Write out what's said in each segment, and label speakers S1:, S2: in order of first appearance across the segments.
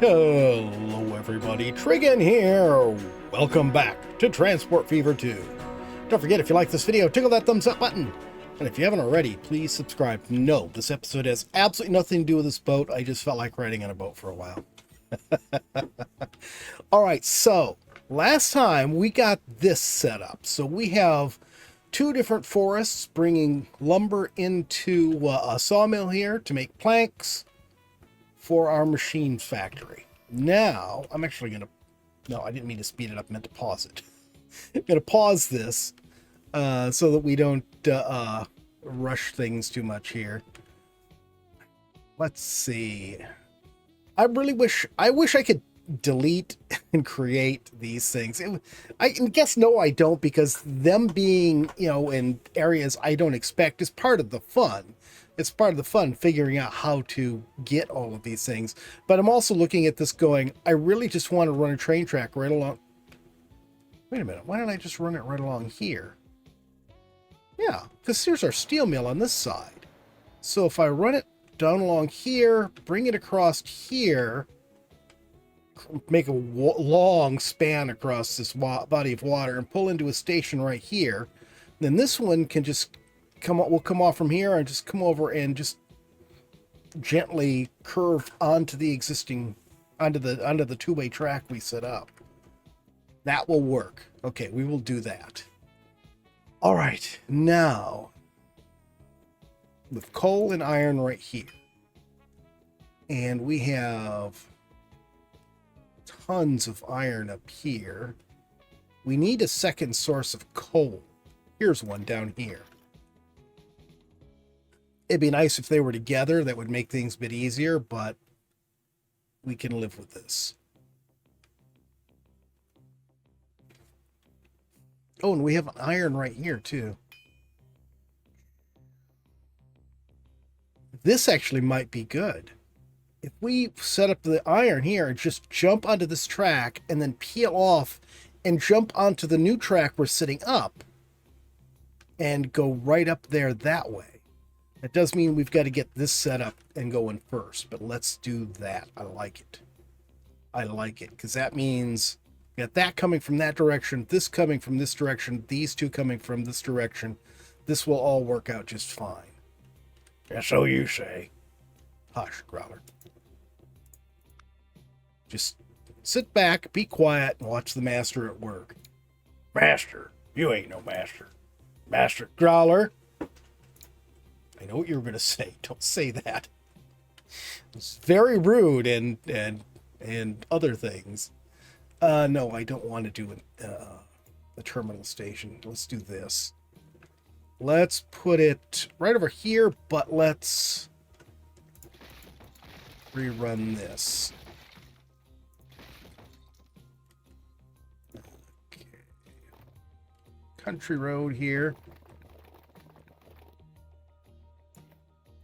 S1: Hello everybody, Trigan here. Welcome back to Transport Fever 2. Don't forget, if you like this video, tickle that thumbs up button. And if you haven't already, please subscribe. No, this episode has absolutely nothing to do with this boat. I just felt like riding on a boat for a while. Alright, so last time we got this set up. So we have two different forests bringing lumber into a sawmill here to make planks for our machine factory. Now, I'm actually going to... No, I didn't mean to speed it up. I meant to pause it. I'm going to pause this so that we don't rush things too much here. Let's see. I wish I could delete and create these things. I guess no, I don't, because them being, in areas I don't expect is part of the fun. It's part of the fun figuring out how to get all of these things. But I'm also looking at this going, I really just want to run a train track right along. Wait a minute. Why don't I just run it right along here? Yeah, because here's our steel mill on this side. So if I run it down along here, bring it across here, make a long span across this body of water and pull into a station right here, then this one can just will come off from here and just come over and just gently curve onto the existing onto the two-way track we set up. That will work. Okay, we will do that. All right, now with coal and iron right here, and we have tons of iron up here. We need a second source of coal. Here's one down here. It'd be nice if they were together. That would make things a bit easier, but we can live with this. Oh, and we have iron right here, too. This actually might be good. If we set up the iron here and just jump onto this track and then peel off and jump onto the new track we're setting up and go right up there that way. It does mean we've got to get this set up and going first, but let's do that. I like it. I like it, because that means we got that coming from that direction, this coming from this direction, these two coming from this direction. This will all work out just fine. Yeah, so you say. Hush, Growler. Just sit back, be quiet, and watch the master at work. Master? You ain't no master. Master Growler. I know what you were going to say. Don't say that. It's very rude and other things. No, I don't want to do a terminal station. Let's do this. Let's put it right over here, but let's rerun this. Okay. Country road here.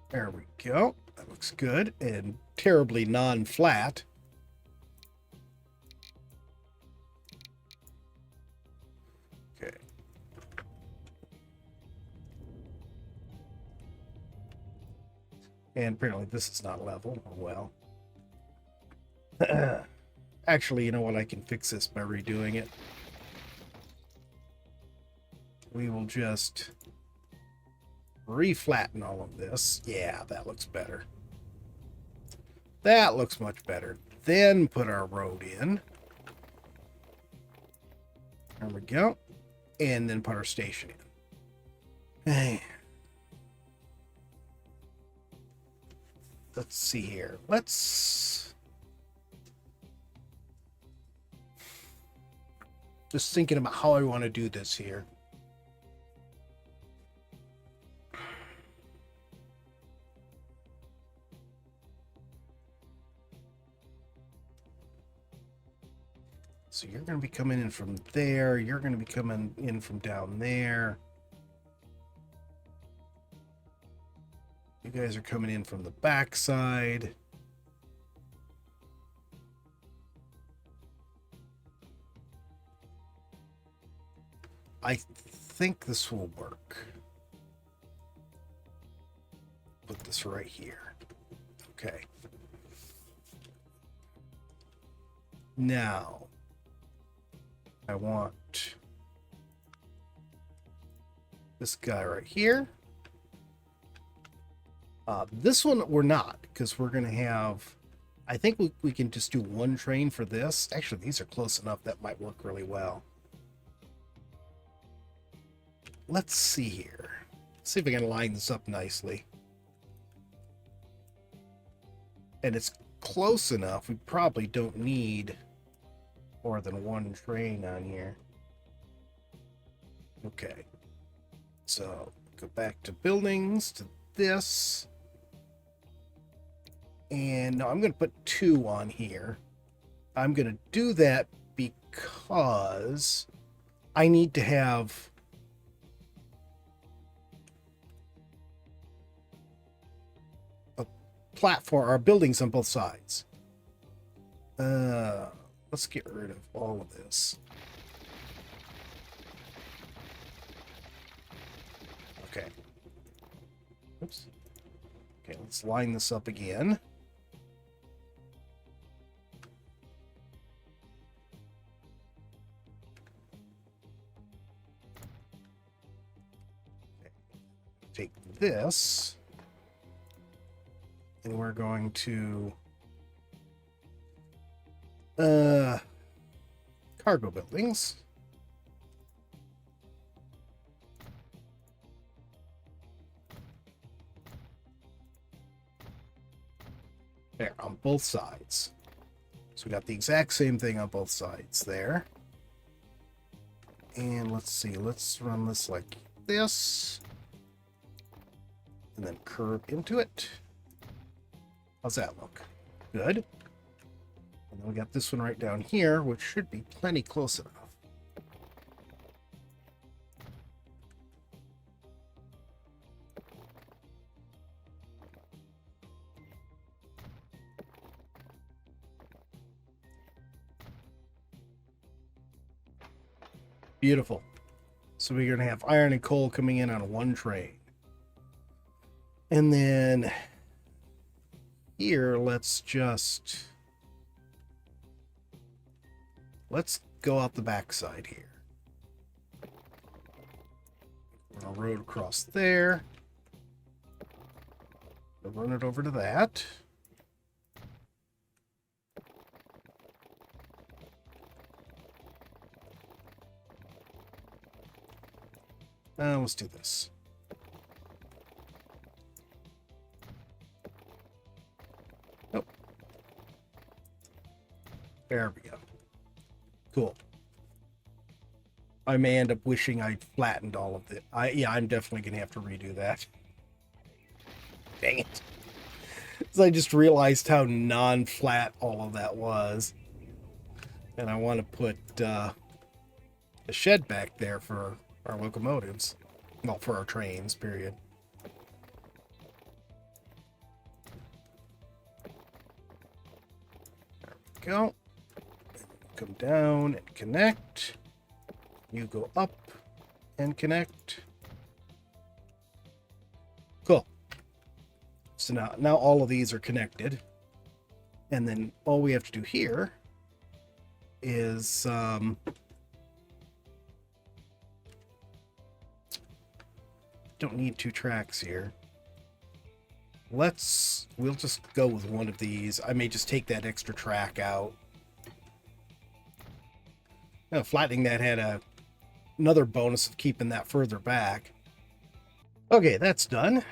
S1: There we go. That looks good and terribly non-flat. Okay. And apparently this is not level. Oh, well. Actually, you know what? I can fix this by redoing it. We will just reflatten all of this. Yeah, that looks better. That looks much better. Then put our road in. There we go. And then put our station in. Hey. Let's see here. Let's... Just thinking about how I want to do this here. So you're going to be coming in from there. You're going to be coming in from down there. You guys are coming in from the back side. I think this will work. Put this right here. Okay. Now, I want this guy right here. This one we're not, because we're going to have... I think we can just do one train for this. Actually, these are close enough that might work really well. Let's see here. See if we can line this up nicely. And it's close enough. We probably don't need more than one train on here. Okay. So go back to buildings, to this. And no, I'm going to put 2 on here. I'm going to do that because I need to have a platform or buildings on both sides. Let's get rid of all of this. Okay. Oops. Okay, let's line this up again. Take this, and we're going to cargo buildings. There, on both sides. So we got the exact same thing on both sides there. And let's see, let's run this like this. And then curve into it. How's that look? Good. And then we got this one right down here, which should be plenty close enough. Beautiful. So we're going to have iron and coal coming in on one train. And then here, let's go out the backside here. Run a road across there. We'll run it over to that. Let's do this. Nope. There we go. Cool. I may end up wishing I'd flattened all of it. Yeah, I'm definitely going to have to redo that. Dang it. So I just realized how non-flat all of that was. And I want to put a shed back there for our locomotives. Well, for our trains, period. There we go. Come down and connect. You go up and connect. Cool. So now all of these are connected. And then all we have to do here is don't need 2 tracks here. We'll just go with one of these. I may just take that extra track out. Now, flattening that had another bonus of keeping that further back. Okay, that's done.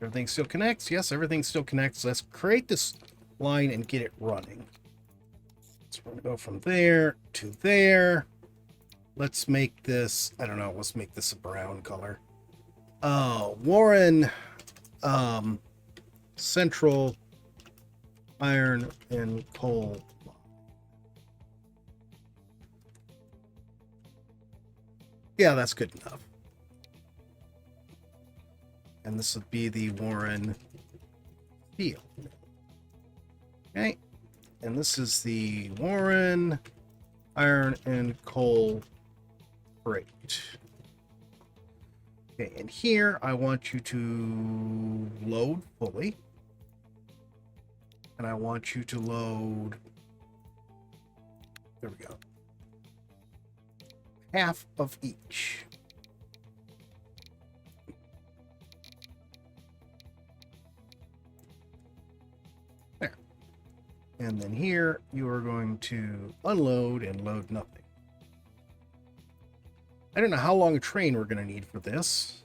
S1: Everything still connects? Yes, everything still connects. Let's create this line and get it running. So we're going to go from there to there. Let's make this, I don't know, let's make this a brown color. Warren, Central, Iron, and Coal. Yeah, that's good enough. And this would be the Warren Field. Okay. And this is the Warren Iron and Coal Freight. Okay, and here I want you to load fully. And I want you to load There we go. Half of each. There. And then here you are going to unload and load nothing. I don't know how long a train we're going to need for this.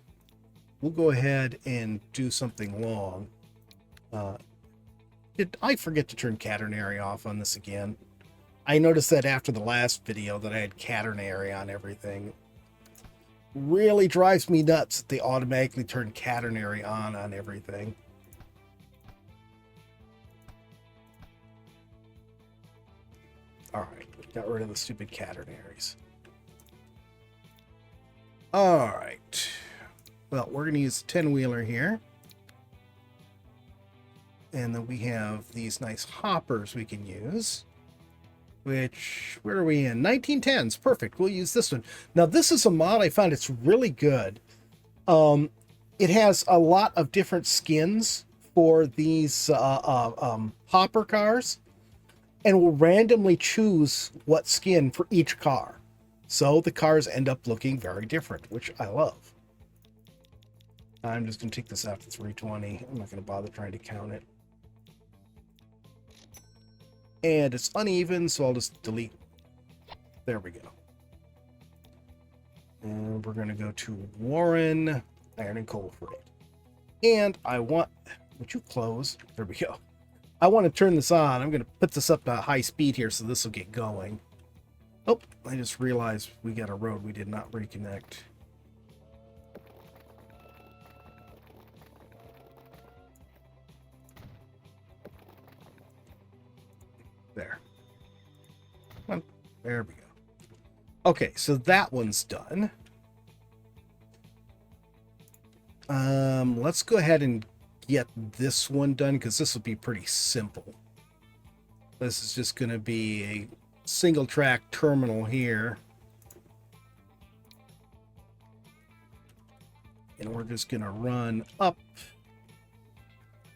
S1: We'll go ahead and do something long. Did I forget to turn catenary off on this again? I noticed that after the last video that I had catenary on everything. Really drives me nuts that they automatically turn catenary on everything. Alright, got rid of the stupid catenaries. Alright. Well, we're going to use a 10-wheeler here. And then we have these nice hoppers we can use. Which, where are we in? 1910s. Perfect. We'll use this one. Now, this is a mod I found it's really good. It has a lot of different skins for these hopper cars. And will randomly choose what skin for each car. So the cars end up looking very different, which I love. I'm just going to take this out to 320. I'm not going to bother trying to count it. And it's uneven, so I'll just delete. There we go. And we're going to go to Warren, Iron and Coal Freight. And I want, would you close? There we go. I want to turn this on. I'm going to put this up to high speed here so this will get going. Oh, I just realized we got a road we did not reconnect. There. Come on. There we go. Okay, so that one's done. Let's go ahead and get this one done because this will be pretty simple. This is just going to be a single track terminal here. And we're just going to run up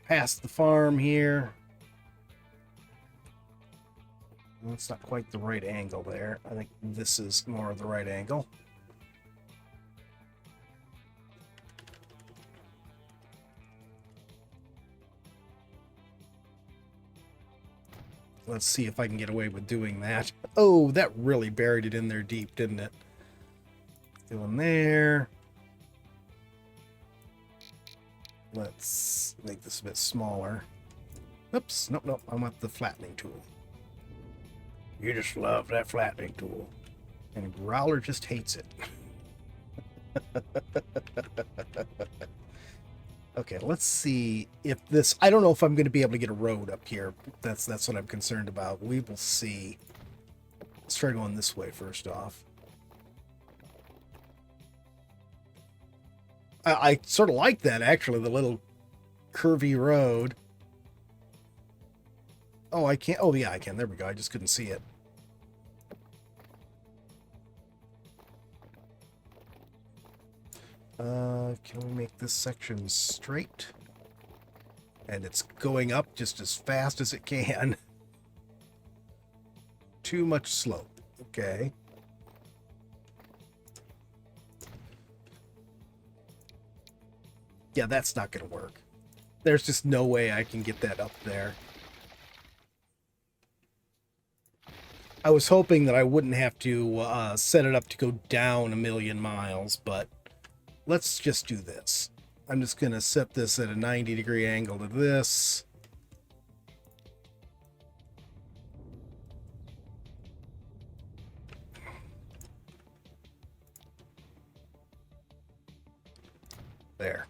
S1: past the farm here. That's not quite the right angle there. I think this is more of the right angle. Let's see if I can get away with doing that. Oh, that really buried it in there deep, didn't it? Doing there. Let's make this a bit smaller. Oops, nope, nope. I want the flattening tool. You just love that flattening tool. And Growler just hates it. Okay, let's see if this... I don't know if I'm going to be able to get a road up here. That's what I'm concerned about. We will see. Let's try going this way first off. I sort of like that, actually, the little curvy road. Oh, I can't... Oh, yeah, I can. There we go. I just couldn't see it. Can we make this section straight? And it's going up just as fast as it can. Too much slope. Okay. Yeah, that's not going to work. There's just no way I can get that up there. I was hoping that I wouldn't have to set it up to go down 1,000,000 miles, but let's just do this. I'm just going to set this at a 90-degree angle to this. There.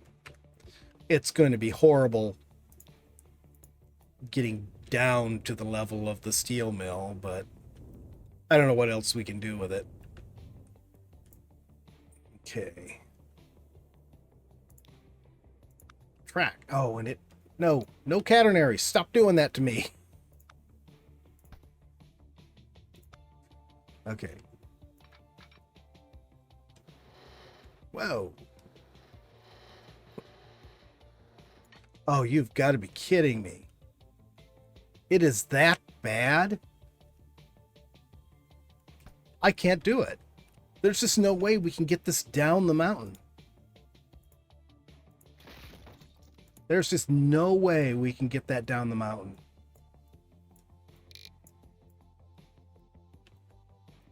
S1: It's going to be horrible getting down to the level of the steel mill, but I don't know what else we can do with it. Okay. Track. Oh, and it... No catenary. Stop doing that to me. Okay. Whoa. Oh, you've got to be kidding me. It is that bad? I can't do it. There's just no way we can get this down the mountain. There's just no way we can get that down the mountain.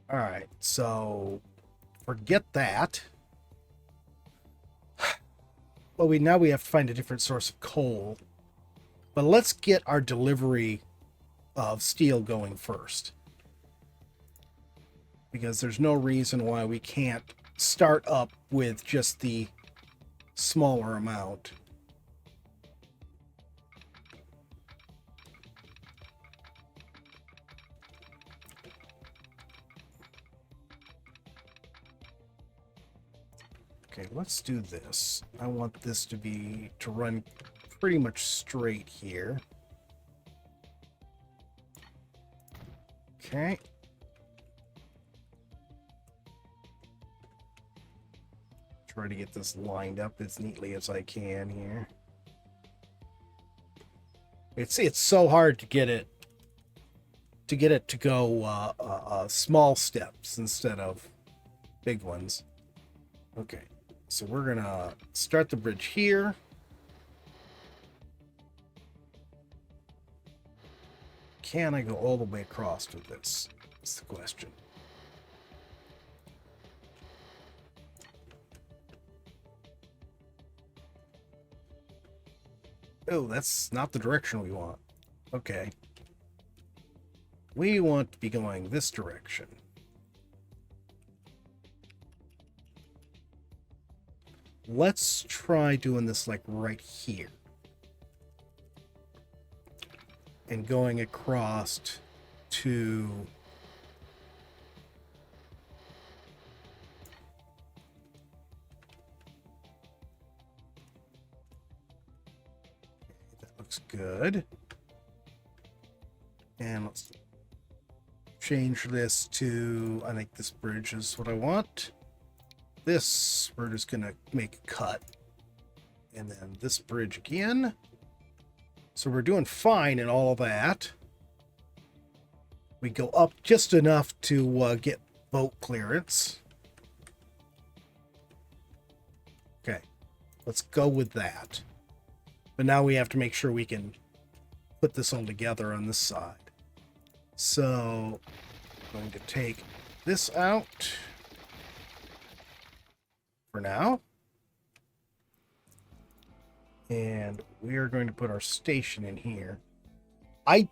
S1: All right, so forget that. Well, now we have to find a different source of coal. But let's get our delivery of steel going first. Because there's no reason why we can't start up with just the smaller amount. Okay, let's do this. I want this to run pretty much straight here. Okay. Try to get this lined up as neatly as I can here. It's so hard to get it to go small steps instead of big ones. Okay, so we're gonna start the bridge here. Can I go all the way across with this? That's the question. Oh, that's not the direction we want. Okay. We want to be going this direction. Let's try doing this like right here. And going across to... That looks good. And let's change this to... I think this bridge is what I want. This, we're just going to make a cut. And then this bridge again. So we're doing fine in all of that. We go up just enough to get boat clearance. Okay, let's go with that. But now we have to make sure we can put this all together on this side. So I'm going to take this out for now. And we are going to put our station in here. I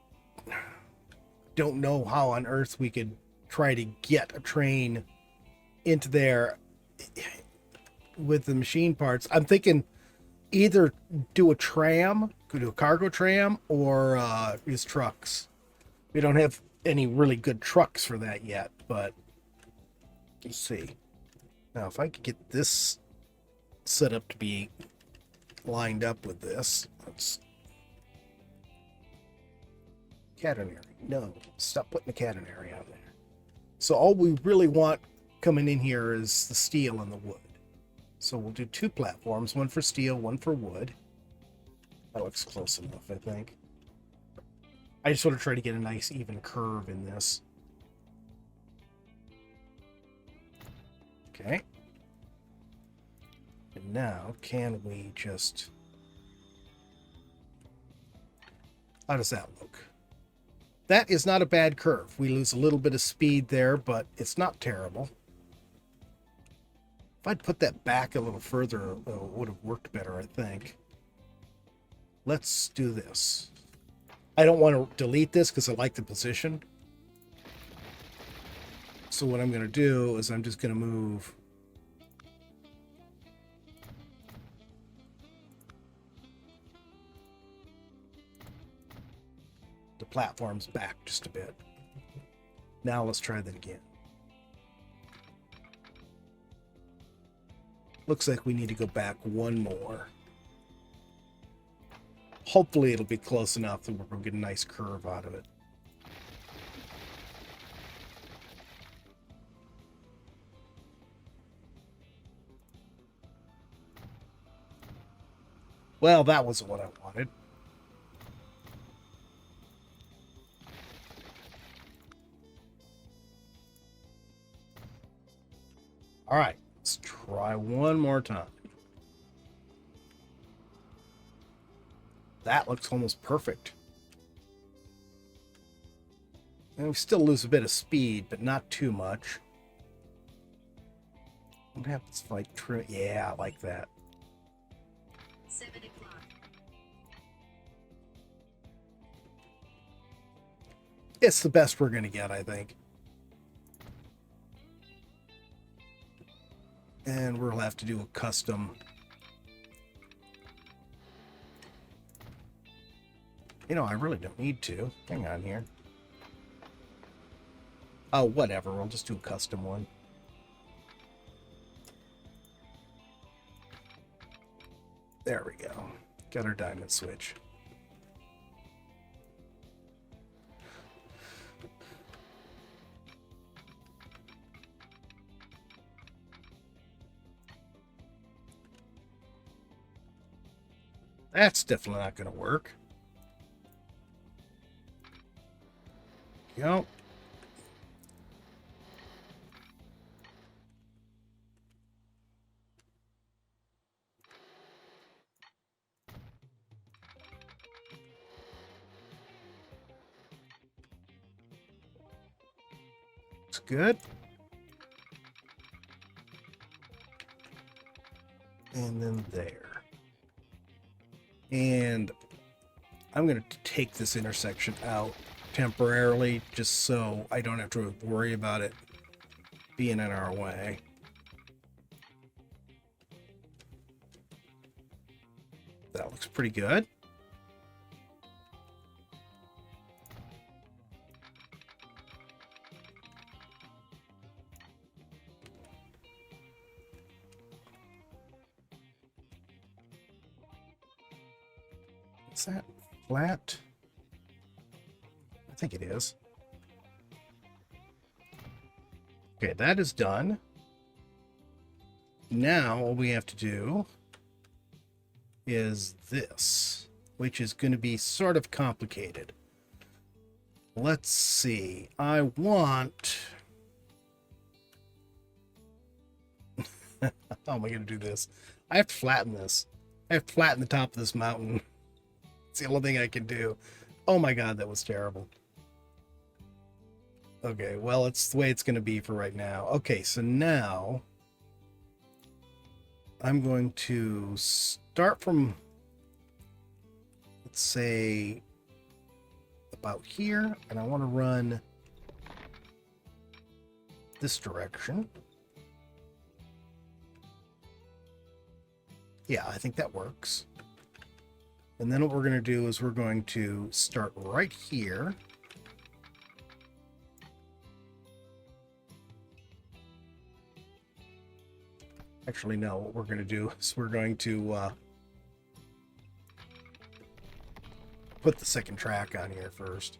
S1: don't know how on earth we could try to get a train into there with the machine parts. I'm thinking either do a tram, could do a cargo tram, or use trucks. We don't have any really good trucks for that yet, but we'll see. Now, if I could get this set up to be lined up with this, let's... Catenary. No, stop putting the catenary on there. So all we really want coming in here is the steel and the wood. So we'll do two platforms, one for steel, one for wood. That looks close enough, I think. I just want to try to get a nice even curve in this. Okay. And now, can we just... How does that look? That is not a bad curve. We lose a little bit of speed there, but it's not terrible. If I'd put that back a little further, it would have worked better, I think. Let's do this. I don't want to delete this because I like the position. So what I'm going to do is I'm just going to move the platforms back just a bit. Now let's try that again. Looks like we need to go back one more. Hopefully it'll be close enough that we're going to get a nice curve out of it. Well, that wasn't what I wanted. All right, let's try one more time. That looks almost perfect. And we still lose a bit of speed, but not too much. What happens if I trim? Yeah, I like that.
S2: 7 o'clock.
S1: It's the best we're going to get, I think. And we'll have to do a custom. You know, I really don't need to. Hang on here. Oh, whatever. We'll just do a custom one. There we go. Got our diamond switch. That's definitely not going to work. Go. It's good. And then there. And I'm going to take this intersection out temporarily just so I don't have to worry about it being in our way. That looks pretty good. Is that flat? I think it is. Okay, that is done. Now all we have to do is this, which is going to be sort of complicated. Let's see. I want... How am I going to do this? I have to flatten this. I have to flatten the top of this mountain. It's the only thing I can do. Oh my god, that was terrible. Okay, well, it's the way it's going to be for right now. Okay, so now I'm going to start from, let's say, about here, and I want to run this direction. Yeah, I think that works. And then what we're going to do is we're going to start right here. Actually, no, what we're going to do is we're going to put the second track on here first.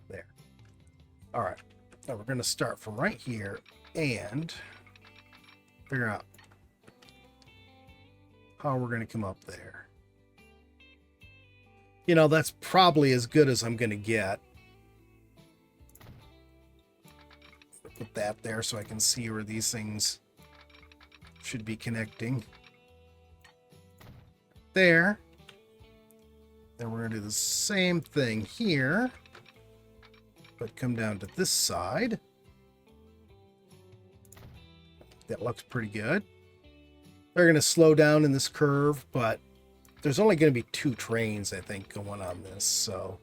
S1: There. All right. Now we're going to start from right here and figure out how we're going to come up there. You know, that's probably as good as I'm going to get. Put that there so I can see where these things should be connecting. There. Then we're going to do the same thing here, but come down to this side. That looks pretty good. They're going to slow down in this curve, but there's only going to be 2 trains, I think, going on this, so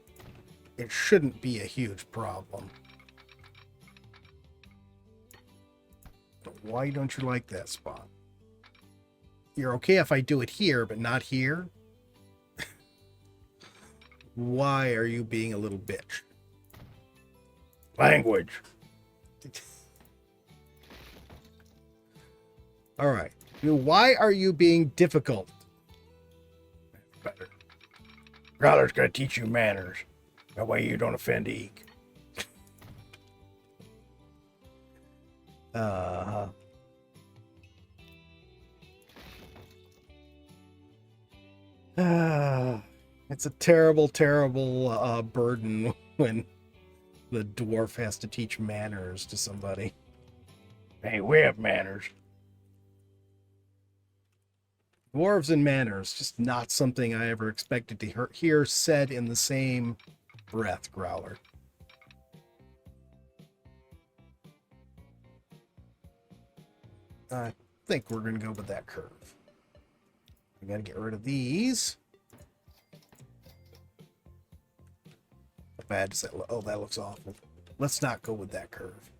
S1: it shouldn't be a huge problem. But why don't you like that spot? You're okay if I do it here, but not here? Why are you being a little bitch? Language. All right. Why are you being difficult? Better. Growler's gonna teach you manners. That way you don't offend Eek. It's a terrible, terrible burden when the dwarf has to teach manners to somebody.
S3: Hey, we have manners.
S1: Dwarves and manners, just not something I ever expected to hear said in the same breath, Growler. I think we're going to go with that curve. We got to get rid of these. How bad does that look? Oh, that looks awful. Let's not go with that curve.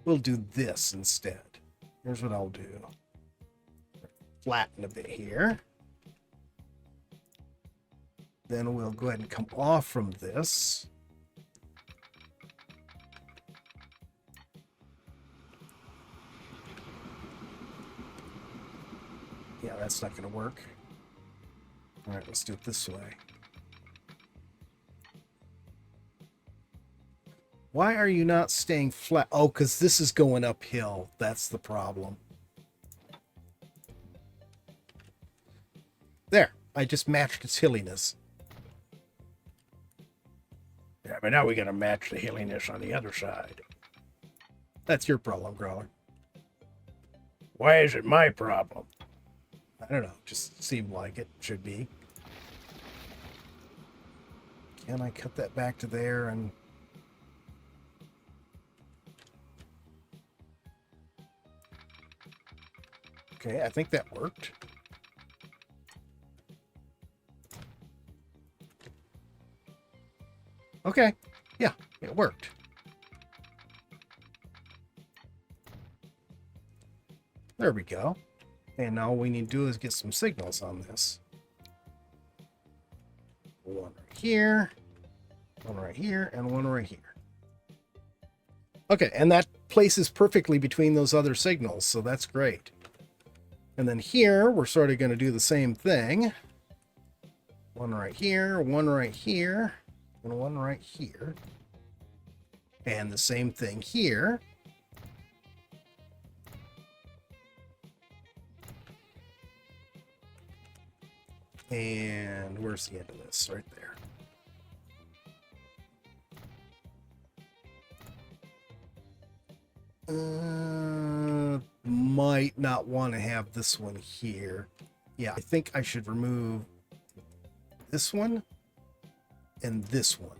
S1: We'll do this instead. Here's what I'll do. Flatten a bit here. Then we'll go ahead and come off from this. Yeah, that's not going to work. All right, let's do it this way. Why are you not staying flat? Oh, because this is going uphill. That's the problem. There. I just matched its hilliness.
S3: Yeah, but now we gotta match the hilliness on the other side.
S1: That's your problem, Growler.
S3: Why is it my problem?
S1: I don't know. Just seemed like it should be. Can I cut that back to there and... Okay, I think that worked. Okay, yeah, it worked. There we go. And now all we need to do is get some signals on this. One right here, one right here, and one right here. Okay, and that places perfectly between those other signals, so that's great. And then here, we're sort of going to do the same thing. One right here, and one right here. And the same thing here. And where's the end of this? Right there. Might not want to have this one here. Yeah, I think I should remove this one and this one.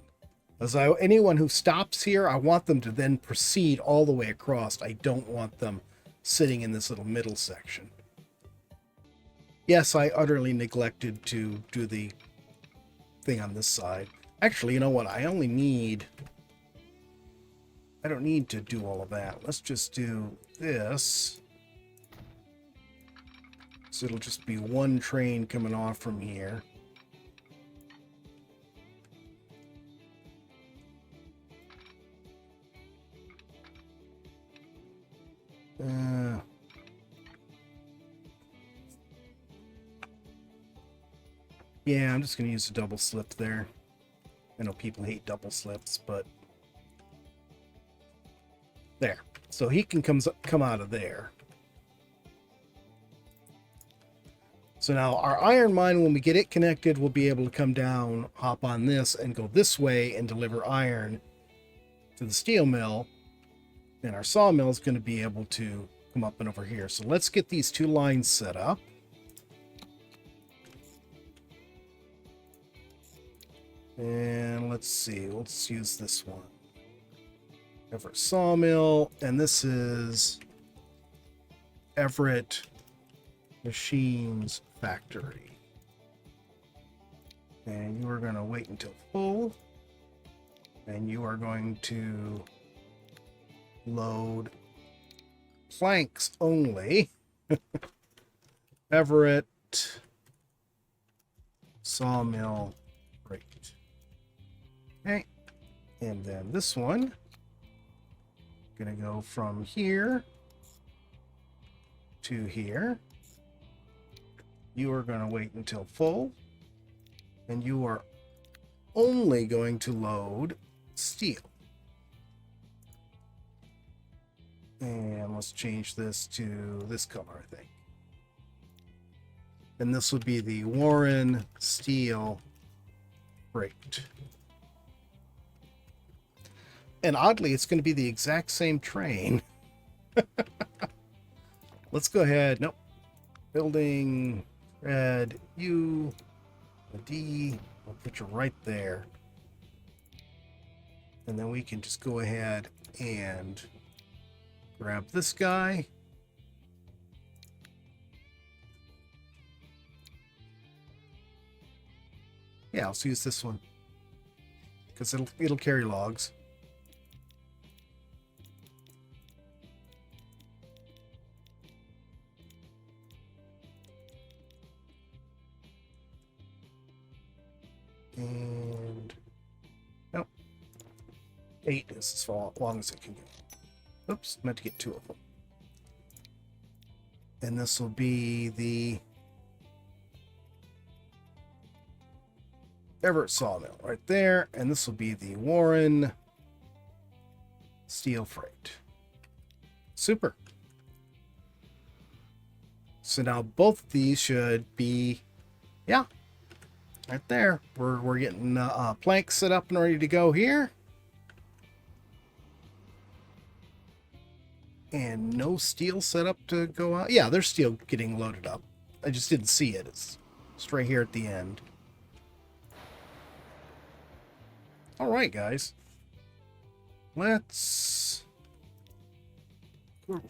S1: As anyone who stops here, I want them to then proceed all the way across. I don't want them sitting in this little middle section. Yes, I utterly neglected to do the thing on this side. Actually, you know what? I don't need to do all of that. Let's just do this. So it'll just be one train coming off from here. Yeah, I'm just going to use a double slip there. I know people hate double slips, but there. So he can come out of there. So now our iron mine, when we get it connected, we'll be able to come down, hop on this, and go this way and deliver iron to the steel mill. And our sawmill is going to be able to come up and over here. So let's get these two lines set up. And let's see, let's use this one. Everett Sawmill, and this is Everett Machines Factory. And you are going to wait until full. And you are going to load planks only. Everett Sawmill rate. Okay. And then this one, gonna go from here to here. You are going to wait until full, and you are only going to load steel. And let's change this to this color, I think. And this would be the Warren Steel Freight. And oddly, it's going to be the exact same train. Let's go ahead. Nope. Building, red, U, a D. I'll put you right there. And then we can just go ahead and grab this guy. Yeah, let's use this one because it'll carry logs. And nope, 8 is as long as it can go. Oops, meant to get 2 of them. And this will be the Everett sawmill right there, and this will be the Warren steel freight. Super. So now both of these should be, yeah, right there. We're getting planks set up and ready to go here. And no steel set up to go out. Yeah, there's steel getting loaded up. I just didn't see it. It's straight here at the end. All right, guys. Let's...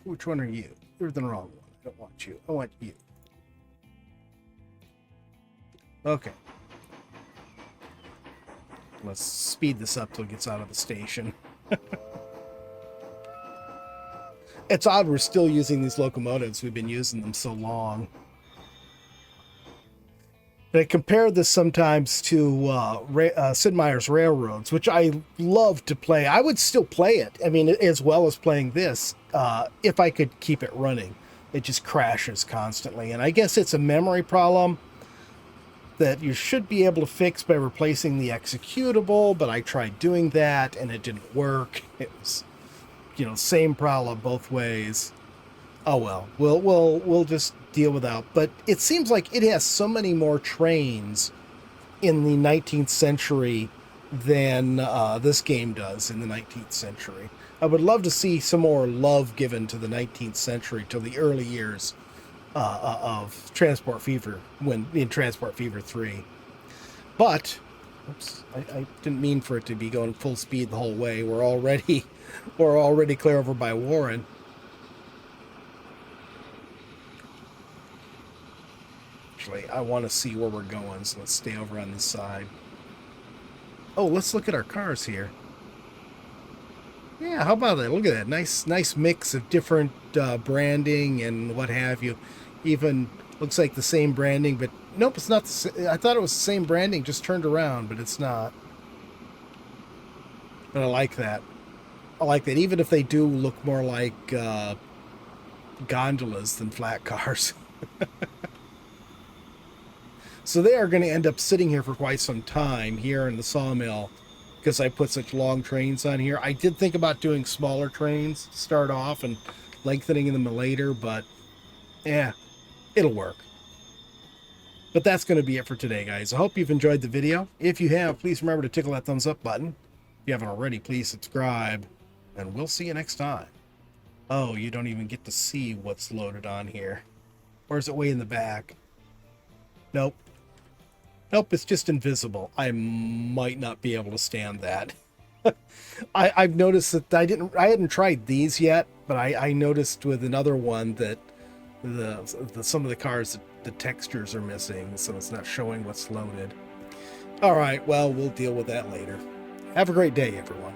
S1: Which one are you? You're the wrong one. I don't want you. I want you. Okay. Let's speed this up till it gets out of the station. It's odd we're still using these locomotives. We've been using them so long. But I compare this sometimes to Sid Meier's Railroads, which I love to play. I would still play it. I mean, as well as playing this, if I could keep it running. It just crashes constantly. And I guess it's a memory problem that you should be able to fix by replacing the executable, but I tried doing that and it didn't work. It was, you know, same problem both ways. Oh well, we'll just deal with that. But it seems like it has so many more trains in the 19th century than this game does in the 19th century. I would love to see some more love given to the 19th century, to the early years of Transport Fever, when in Transport Fever 3. But, oops, I didn't mean for it to be going full speed the whole way. We're already clear over by Warren. Actually, I want to see where we're going, so let's stay over on this side. Oh, let's look at our cars here. Yeah, how about that? Look at that. Nice mix of different branding and what have you. Even looks like the same branding, but nope, it's not. I thought it was the same branding, just turned around, but it's not. But I like that. I like that, even if they do look more like gondolas than flat cars. So they are going to end up sitting here for quite some time here in the sawmill because I put such long trains on here. I did think about doing smaller trains to start off and lengthening them later, but yeah, it'll work. But that's going to be it for today, guys. I hope you've enjoyed the video. If you have, please remember to tickle that thumbs up button. If you haven't already, please subscribe, and we'll see you next time. Oh, you don't even get to see what's loaded on here. Or is it way in the back? Nope. Nope, it's just invisible. I might not be able to stand that. I've noticed that I hadn't tried these yet, but I noticed with another one that some of the cars, the textures are missing, so it's not showing what's loaded. All right, well, we'll deal with that later. Have a great day, everyone.